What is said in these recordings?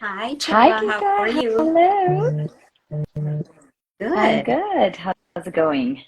Hi, Hi, Cheruba. How are Gita. you? Hello. I'm Good. good. How's it going?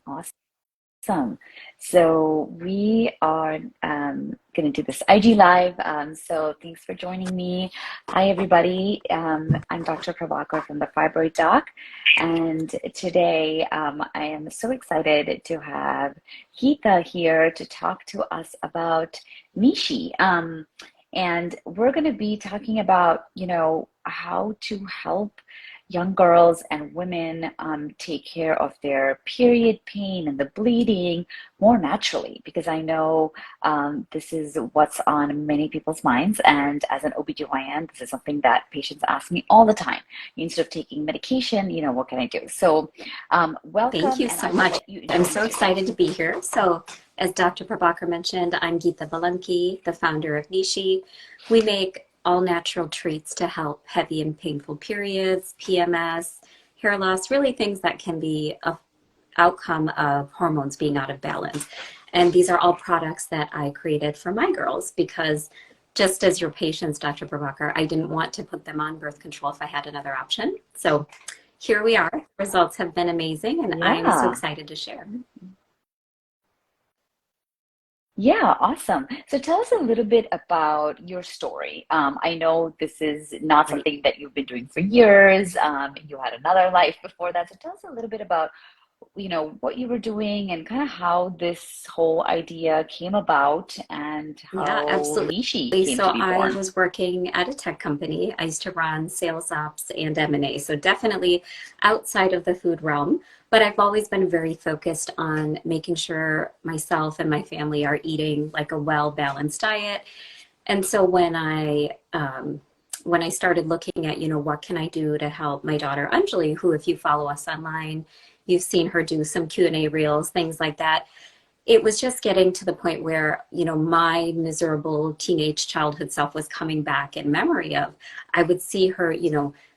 Awesome. So we are going to do this IG Live. So thanks for joining me. Hi, everybody. I'm Dr. Prabakar from the Fibroid Doc. And today I am so excited to have Gita here to talk to us about Nishi. And we're going to be talking about, how to help young girls and women take care of their period pain and the bleeding more naturally, because I know this is what's on many people's minds. And as an OBGYN, this is something that patients ask me all the time. Instead of taking medication, what can I do? So Thank welcome, you and so I will much. let you I'm so introduce yourself. excited to be here. So, as Dr. Prabakar mentioned, I'm Gita Vellanki, the founder of Nishi. We make all natural treats to help heavy and painful periods, PMS, hair loss, really things that can be an outcome of hormones being out of balance. And these are all products that I created for my girls because just as your patients, Dr. Prabakar, I didn't want to put them on birth control if I had another option. So here we are. Results have been amazing, and I'm so Yeah. excited to share. Yeah, awesome. So tell us a little bit about your story. I know this is not Right. something that you've been doing for years. You had another life before that. So tell us a little bit about, what you were doing and kind of how this whole idea came about and Yeah, how absolutely. Nishi came So to be I born. was working at a tech company. I used to run sales ops and M&A. So definitely outside of the food realm, but I've always been very focused on making sure myself and my family are eating like a well-balanced diet. And so when I started looking at, what can I do to help my daughter Anjali, who, if you follow us online, you've seen her do some Q&A reels, things like that. It was just getting to the point where, my miserable teenage childhood self was coming back in memory of. I would see her,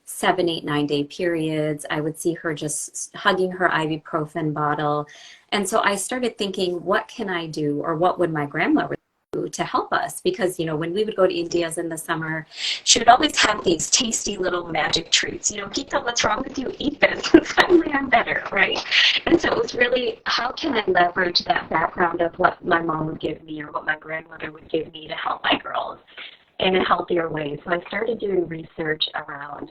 7, 8, 9 day periods. I would see her just hugging her ibuprofen bottle. And so I started thinking, what can I do, or what would my grandmother do to help us? Because, when we would go to India's in the summer, she would always have these tasty little magic treats. Gita, what's wrong with you? Eat this. And suddenly I'm better, right? And so it was really, how can I leverage that background of what my mom would give me or what my grandmother would give me to help my girls in a healthier way? So I started doing research around,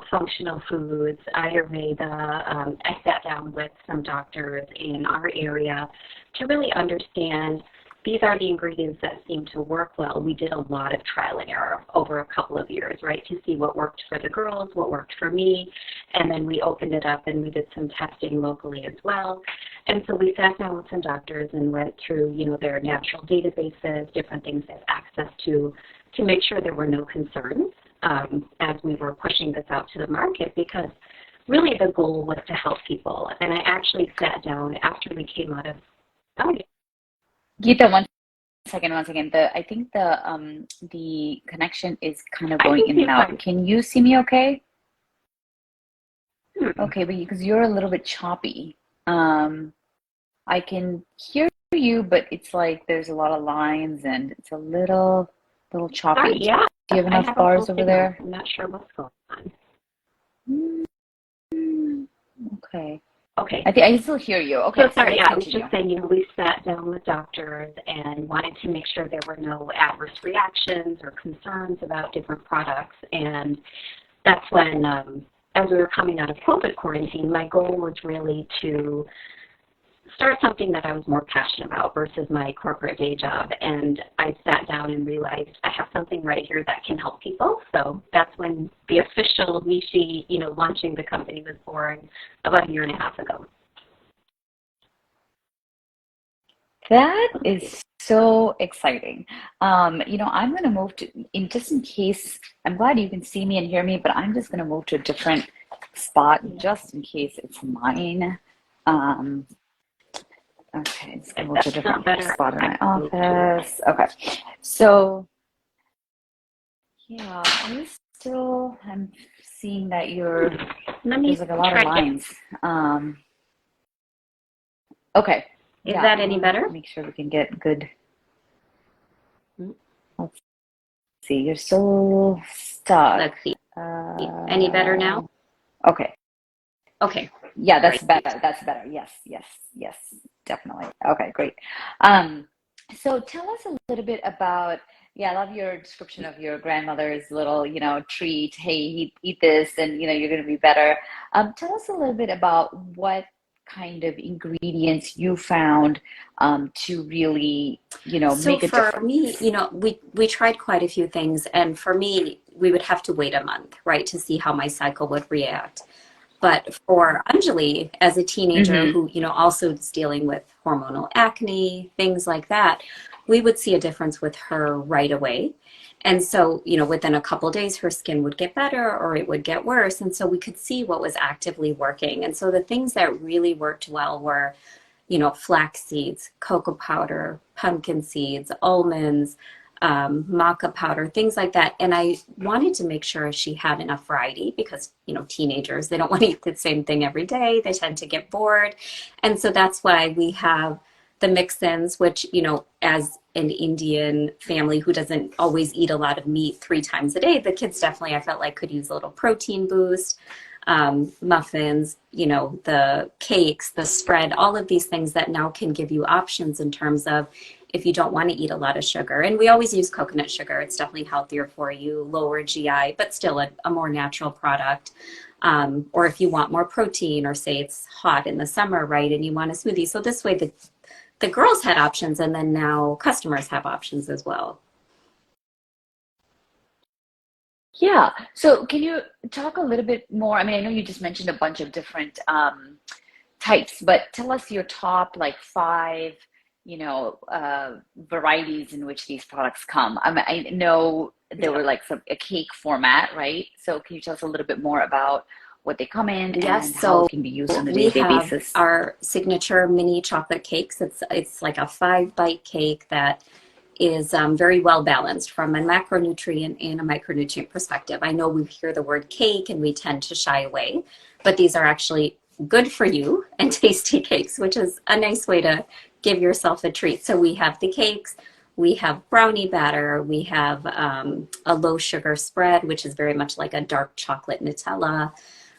functional foods, Ayurveda. I sat down with some doctors in our area to really understand these are the ingredients that seem to work well. We did a lot of trial and error over a couple of years, right, to see what worked for the girls, what worked for me, and then we opened it up and we did some testing locally as well. And so we sat down with some doctors and went through, their natural databases, different things they have access to make sure there were no concerns as we were pushing this out to the market, because really the goal was to help people. And I actually sat down after we came out of, oh, yeah, Gita, one second. I think the connection is kind of I going can in see and if out. I'm, Can you see me okay? hmm. Okay, but because you're a little bit choppy. Um, I can hear you, but it's like there's a lot of lines and it's a little Sorry, choppy. yeah, Do you have I enough have a bars full over signal. there? I'm not sure what's going on. Mm, okay. Okay, I can still hear you. so Okay, so sorry, let's yeah, I was continue. just saying, we sat down with doctors and wanted to make sure there were no adverse reactions or concerns about different products. And that's when, as we were coming out of COVID quarantine, my goal was really to start something that I was more passionate about versus my corporate day job. And I sat down and realized I have something right here that can help people. So that's when the official Nishi, launching the company was born about a year and a half ago. That is so exciting. I'm going to move in just in case, I'm glad you can see me and hear me, but I'm just going to move to a different spot just in case it's mine. Um, okay, just going If to move to a that's not different better, spot in I my can move to it. office. Okay, so yeah, I'm seeing that Let me there's like a lot of try again. lines. Um, okay, Is yeah, that I any want to better? make sure we can get good. Let's See, you're so stuck. Let's see. Any better now? Okay. Okay, Yeah, that's great. better. That's better. Yes, yes, yes, definitely. Okay, great. Um, so tell us a little bit about, yeah, I love your description of your grandmother's little, treat. Hey, eat this and, you're going to be better. Tell us a little bit about what kind of ingredients you found to really, So make a for me, difference. we tried quite a few things, and for me, we would have to wait a month, right, to see how my cycle would react. But for Anjali, as a teenager Mm-hmm. who, also is dealing with hormonal acne, things like that, we would see a difference with her right away. And so, within a couple days, her skin would get better or it would get worse. And so we could see what was actively working. And so the things that really worked well were, flax seeds, cocoa powder, pumpkin seeds, almonds, maca powder, things like that. And I wanted to make sure she had enough variety because, teenagers, they don't want to eat the same thing every day. They tend to get bored. And so that's why we have the mix-ins, which, as an Indian family who doesn't always eat a lot of meat 3 times a day, the kids definitely, I felt like, could use a little protein boost. Muffins, the cakes, the spread, all of these things that now can give you options in terms of if you don't want to eat a lot of sugar. And we always use coconut sugar. It's definitely healthier for you, lower GI, but still a more natural product. Or if you want more protein, or say it's hot in the summer, right, and you want a smoothie. So this way the girls had options, and then now customers have options as well. Yeah. So can you talk a little bit more? I mean, I know you just mentioned a bunch of different types, but tell us your top like five, varieties in which these products come. I know there Yeah. were like a cake format, right? So can you tell us a little bit more about what they come in Yes, and how so it can be used on a we day-to-day have basis? our signature mini chocolate cakes. It's like a 5 bite cake that is very well balanced from a macronutrient and a micronutrient perspective. I know we hear the word cake and we tend to shy away, but these are actually good for you and tasty cakes, which is a nice way to give yourself a treat. So we have the cakes, we have brownie batter, we have a low sugar spread, which is very much like a dark chocolate Nutella.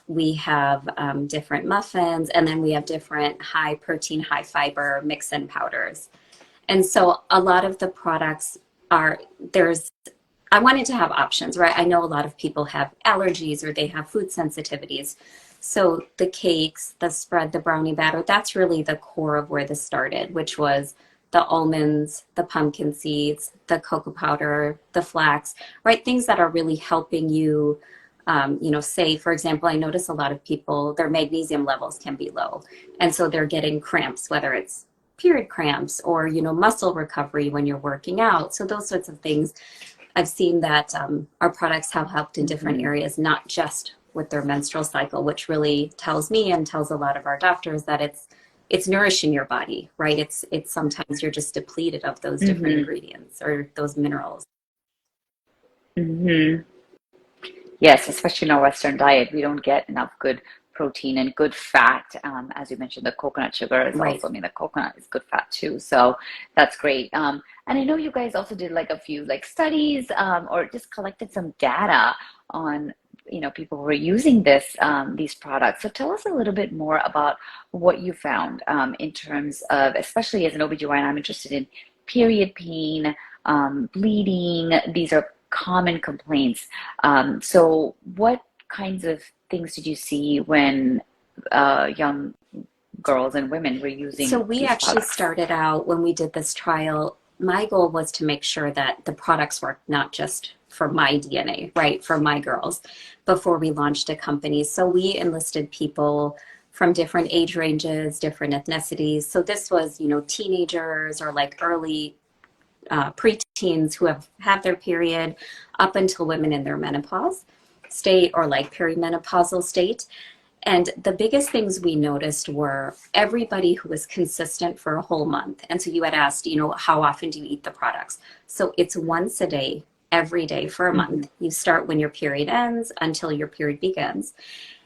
We have different muffins, and then we have different high protein, high fiber mix-in powders. And so a lot of the products are there's I wanted to have options, right? I know a lot of people have allergies or they have food sensitivities. So the cakes, the spread, the brownie batter, that's really the core of where this started, which was the almonds, the pumpkin seeds, the cocoa powder, the flax, right? Things that are really helping you, say, for example, I notice a lot of people, their magnesium levels can be low. And so they're getting cramps, whether it's period cramps or, muscle recovery when you're working out. So those sorts of things. I've seen that our products have helped in different Hmm. areas, not just with their menstrual cycle, which really tells me and tells a lot of our doctors that it's nourishing your body, right? It's sometimes you're just depleted of those different Hmm. ingredients or those minerals. Hmm. Yes, especially in our Western diet, we don't get enough good protein and good fat. As you mentioned, the coconut sugar is Right. also, I mean, the coconut is good fat too. So that's great. And I know you guys also did like a few like studies or just collected some data on, people who are using these products. So tell us a little bit more about what you found in terms of, especially as an OBGYN, I'm interested in period pain, bleeding. These are common complaints. So what kinds of things did you see when young girls and women were So using we these actually products? started out when we did this trial. My goal was to make sure that the products worked not just for my DNA, right, for my girls, before we launched a company. So we enlisted people from different age ranges, different ethnicities. So this was, teenagers or like early preteens who have had their period up until women in their menopause state or like perimenopausal state. And the biggest things we noticed were everybody who was consistent for a whole month. And so you had asked, how often do you eat the products? So it's once a day, every day for a Hmm. month. You start when your period ends until your period begins.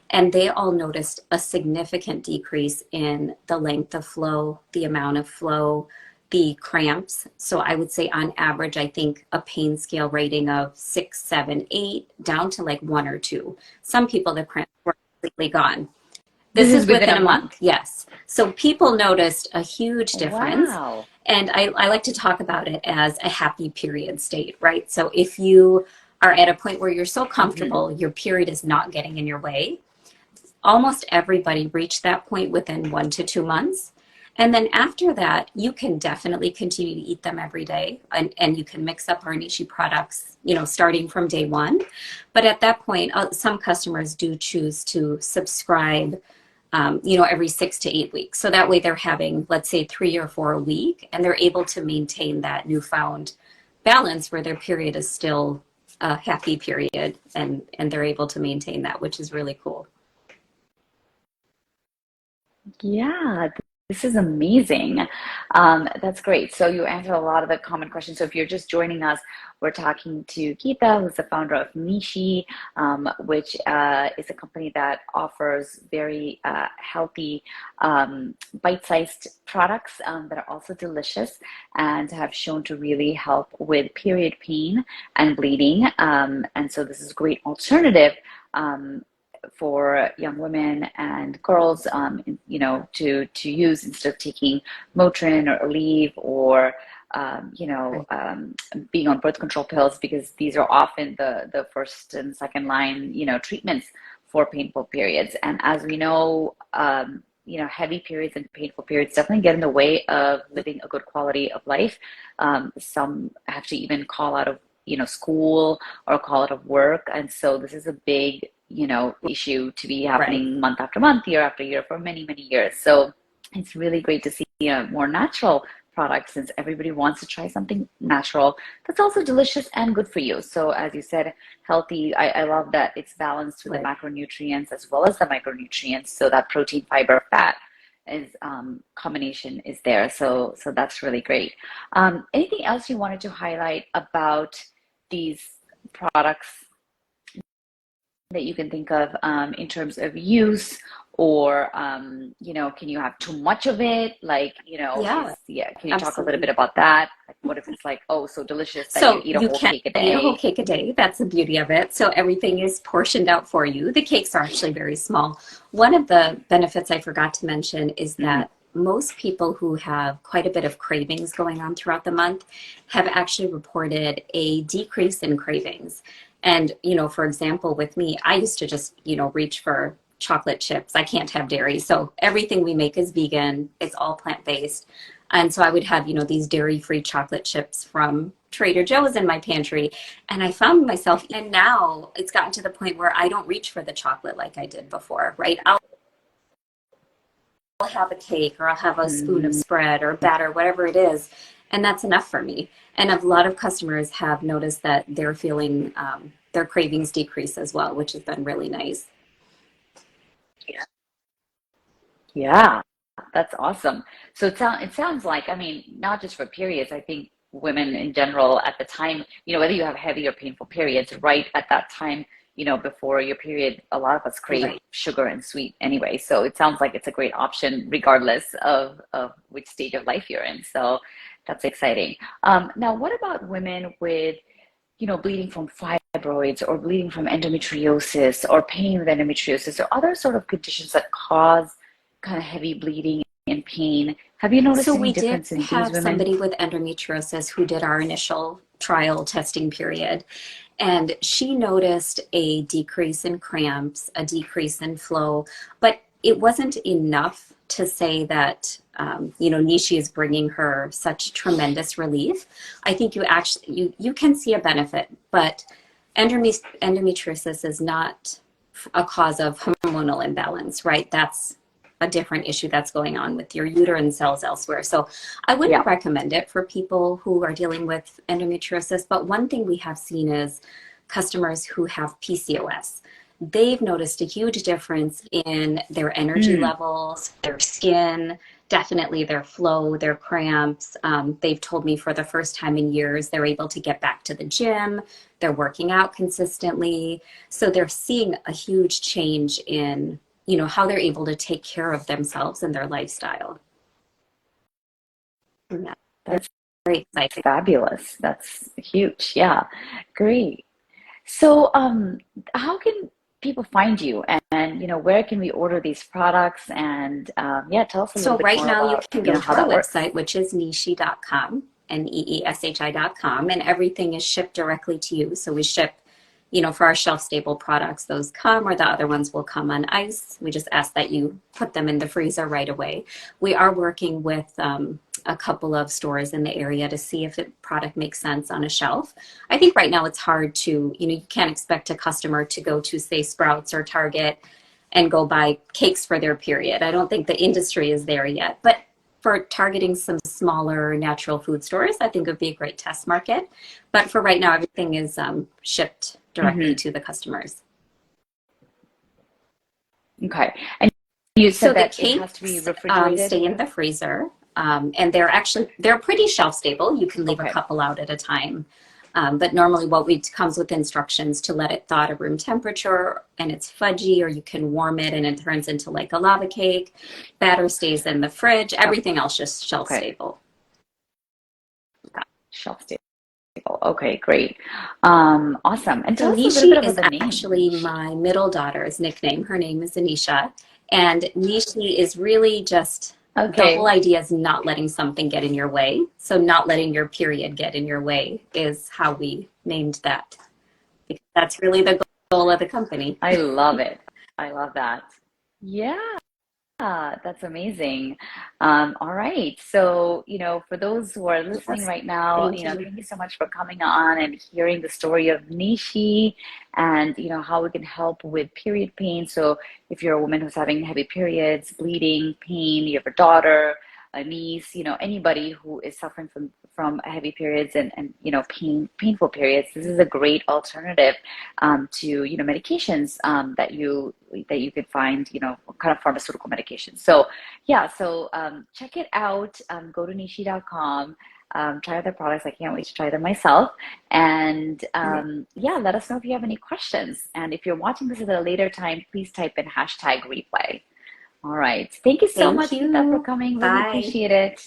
And they all noticed a significant decrease in the length of flow, the amount of flow, the cramps. So I would say on average, I think a pain scale rating of 6, 7, 8, down to like 1 or 2. Some people, the cramps were completely gone. This This is is within within a a month, month. yes. So people noticed a huge difference. Wow. And I like to talk about it as a happy period state, right? So if you are at a point where you're so Hmm. comfortable, your period is not getting in your way, almost everybody reached that point within 1 to 2 months. And then after that, you can definitely continue to eat them every day, and you can mix up our Nishi products, starting from day one. But at that point, some customers do choose to subscribe, every 6 to 8 weeks. So that way they're having, let's say, 3 or 4 a week, and they're able to maintain that newfound balance where their period is still a happy period, and they're able to maintain that, which is really cool. Yeah, this is amazing. That's great. So you answered a lot of the common questions. So if you're just joining us, we're talking to Gita, who's the founder of Nishi, which is a company that offers very healthy, bite-sized products that are also delicious and have shown to really help with period pain and bleeding. And so this is a great alternative. For young women and girls, to use instead of taking Motrin or Aleve or Right. being on birth control pills, because these are often the first and second line, treatments for painful periods. And as we know, heavy periods and painful periods definitely get in the way of living a good quality of life. Some have to even call out of school or call out of work, and so this is a big issue to be Right. happening month after month, year after year for many, many years. So it's really great to see a more natural product, since everybody wants to try something natural that's also delicious and good for you. So as you said, healthy. I love that it's balanced with the Right. macronutrients as well as the micronutrients. So that protein, fiber, fat is combination is there. So that's really great. Anything else you wanted to highlight about these products that you can think of in terms of use, or can you have too much of it, like Yeah, can you talk a little bit absolutely. about that? Like, what if it's like, oh, so delicious that you So eat a you whole can cake a eat a whole day? cake a day. That's the beauty of it. So everything is portioned out for you. The cakes are actually very small. One of the benefits I forgot to mention is Hmm. that most people who have quite a bit of cravings going on throughout the month have actually reported a decrease in cravings. And, for example, with me, I used to just, reach for chocolate chips. I can't have dairy. So everything we make is vegan, it's all plant-based. And so I would have, these dairy-free chocolate chips from Trader Joe's in my pantry. And I found myself, and now it's gotten to the point where I don't reach for the chocolate like I did before, right? I'll have a cake, or I'll have a spoon of Mm, spread or batter, whatever it is. And that's enough for me. And a lot of customers have noticed that they're feeling their cravings decrease as well, which has been really nice. yeah, that's awesome. So it sounds like, I mean, not just for periods, I think women in general at the time, whether you have heavy or painful periods, right at that time, before your period, a lot of us crave Right. sugar and sweet anyway. So it sounds like it's a great option regardless of which stage of life you're in. So that's exciting. Now, what about women with, bleeding from fibroids or bleeding from endometriosis or pain with endometriosis or other sort of conditions that cause kind of heavy bleeding and pain? Have you So noticed any we did difference in these have women? somebody with endometriosis who did our initial trial testing period. And she noticed a decrease in cramps, a decrease in flow, but it wasn't enough to say that, Nishi is bringing her such tremendous relief. I think you can see a benefit, but endometriosis is not a cause of hormonal imbalance, right? That's a different issue that's going on with your uterine cells elsewhere. So I Yeah. wouldn't recommend it for people who are dealing with endometriosis. But one thing we have seen is customers who have PCOS. They've noticed a huge difference in their energy Mm. levels, their skin, definitely their flow, their cramps. They've told me for the first time in years, they're able to get back to the gym, they're working out consistently. So they're seeing a huge change in, how they're able to take care of themselves and their lifestyle. That's Very exciting. fabulous. That's huge. Yeah, great. So, how can people find you, and where can we order these products? And yeah, tell us a little So bit right more now you about can go how to our that works. website, which is neeshi.com, neeshi.com, and everything is shipped directly to you. So we ship, for our shelf stable products, those come, or the other ones will come on ice. We just ask that you put them in the freezer right away. We are working with a couple of stores in the area to see if the product makes sense on a shelf. I think right now it's hard to, you can't expect a customer to go to, say, Sprouts or Target and go buy cakes for their period. I don't think the industry is there yet. But for targeting some smaller natural food stores, I think it would be a great test market. But for right now, everything is shipped directly Hmm. to the customers. Okay. And you So said the that it has to be cakes refrigerated? stay in the freezer, and they're pretty shelf stable. You can leave a Okay. couple out at a time, but normally what we comes with instructions to let it thaw to room temperature, and it's fudgy, or you can warm it and it turns into like a lava cake. Batter stays in the fridge. Everything else just shelf Okay. stable. Shelf stable. Okay, great. Awesome. And So tell us a little bit Nishi about is the name, actually Nishi. my middle daughter's nickname. Her name is Anisha. And Nishi is really just the whole Okay. idea is not letting something get in your way. So not letting your period get in your way is how we named that. Because that's really the goal of the company. I love it. I love that. Yeah. That's amazing. All right. So, for those who are listening Yes. right now, Thank you. thank you so much for coming on and hearing the story of Nishi and, how we can help with period pain. So, if you're a woman who's having heavy periods, bleeding, pain, you have a daughter, a niece, anybody who is suffering from heavy periods and painful periods, this is a great alternative to medications that you could find, kind of pharmaceutical medications. So yeah, so check it out. Go to nishi.com. Try other products. I can't wait to try them myself. And yeah, let us know if you have any questions. And if you're watching this at a later time, please type in #replay. All right. Thank you so Thank much, Gita, for you. coming. Really Bye. appreciate it.